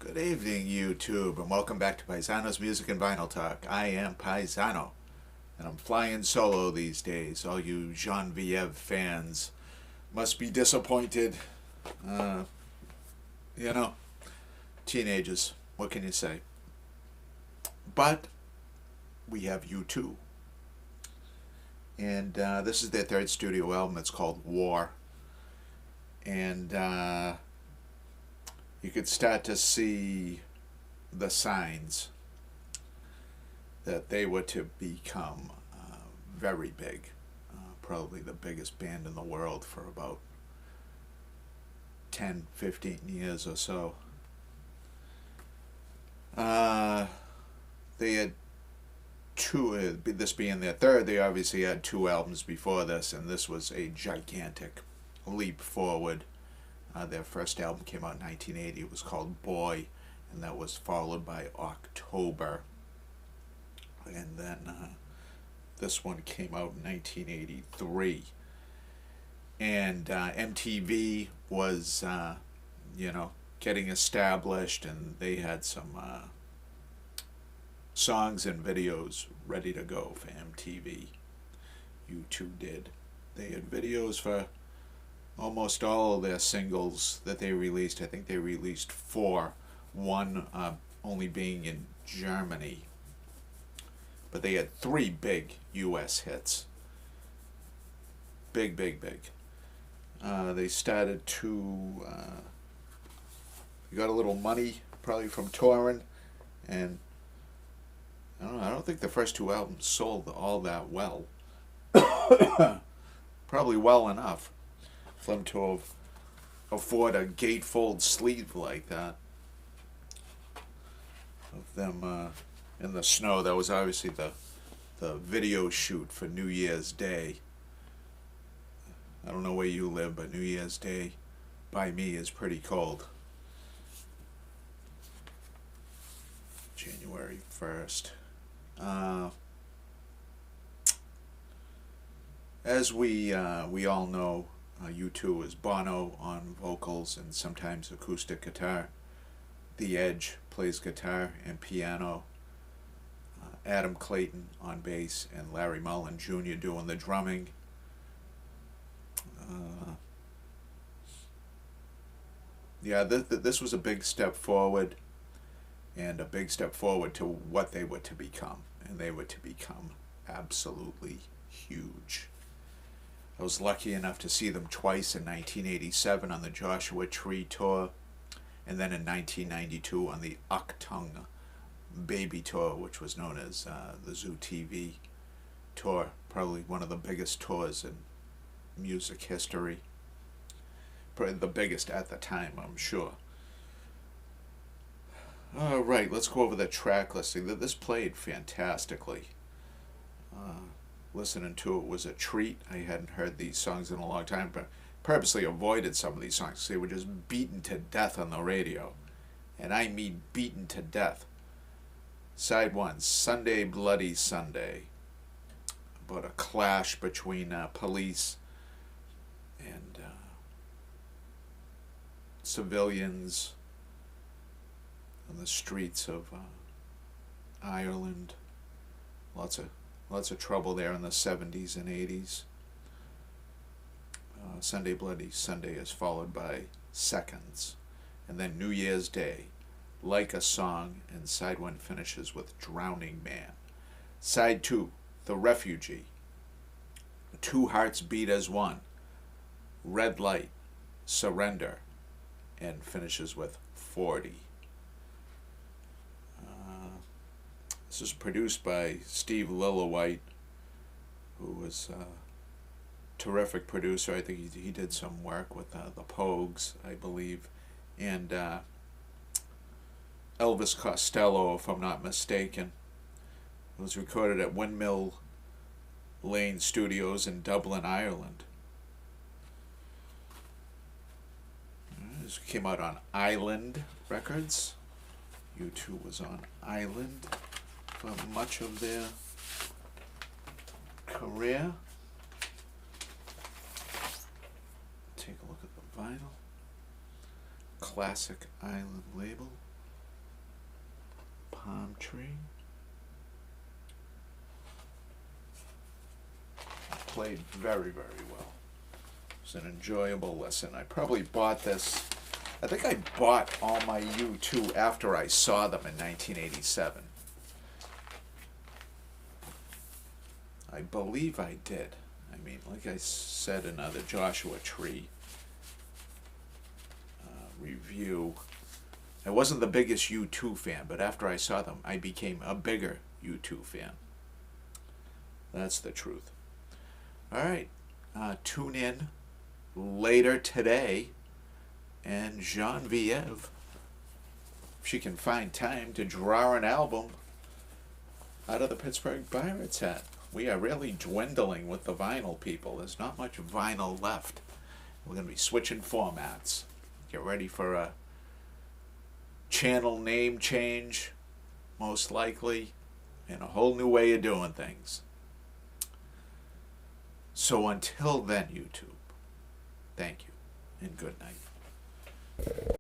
Good evening, YouTube, and welcome back to Paisano's Music and Vinyl Talk. I am Paisano, and I'm flying solo these days. All you Genevieve fans must be disappointed. Uh, you know, teenagers, what can you say? But we have U2, and this is their third studio album. It's called War, and you could start to see the signs that they were to become very big, probably the biggest band in the world for about 10, 15 years or so. They had two, this being their third, they obviously had two albums before this, and this was a gigantic leap forward. Their first album came out in 1980. It was called Boy, and that was followed by October. And then this one came out in 1983. And MTV was, getting established, and they had some songs and videos ready to go for MTV. U2 did. They had videos for almost all of their singles that they released. I think they released 4, one only being in Germany. But they had 3 big US hits. Big, big, big. They started to got a little money probably from touring, and I don't know, I don't think the first 2 albums sold all that well. Probably well enough for them to afford a gatefold sleeve like that of them in the snow. That was obviously the video shoot for New Year's Day. I don't know where you live, but New Year's Day by me is pretty cold. January 1st. As we all know, U2 is Bono on vocals and sometimes acoustic guitar. The Edge plays guitar and piano. Adam Clayton on bass and Larry Mullen Jr. doing the drumming. This was a big step forward, and a big step forward to what they were to become, and they were to become absolutely huge. I was lucky enough to see them twice in 1987 on the Joshua Tree tour, and then in 1992 on the Achtung Baby tour, which was known as the Zoo TV tour, probably one of the biggest tours in music history. Probably the biggest at the time, I'm sure. Alright, let's go over the track listing. This played fantastically. Listening to it was a treat. I hadn't heard these songs in a long time, but purposely avoided some of these songs. They were just beaten to death on the radio. And I mean beaten to death. Side 1, Sunday Bloody Sunday. About a clash between police and civilians on the streets of Ireland. Lots of trouble there in the 70s and 80s. Sunday Bloody Sunday is followed by Seconds. And then New Year's Day, Like a Song, and side 1 finishes with Drowning Man. Side 2, The Refugee, Two Hearts Beat as One, Red Light, Surrender, and finishes with 40. This is produced by Steve Lillywhite, who was a terrific producer. I think he did some work with the Pogues, I believe, and Elvis Costello, if I'm not mistaken. It was recorded at Windmill Lane Studios in Dublin, Ireland. This came out on Island Records. U2 was on Island for much of their career. Take a look at the vinyl. Classic Island label. Palm Tree. Played very, very well. It was an enjoyable listen. I probably bought this. I think I bought all my U2 after I saw them in 1987. I believe I did. I mean, like I said in the Joshua Tree review, I wasn't the biggest U2 fan, but after I saw them, I became a bigger U2 fan. That's the truth. All right, tune in later today, and Genevieve, if she can find time to draw an album out of the Pittsburgh Pirates hat. We are really dwindling with the vinyl, people. There's not much vinyl left. We're going to be switching formats. Get ready for a channel name change, most likely, and a whole new way of doing things. So until then, YouTube, thank you and good night.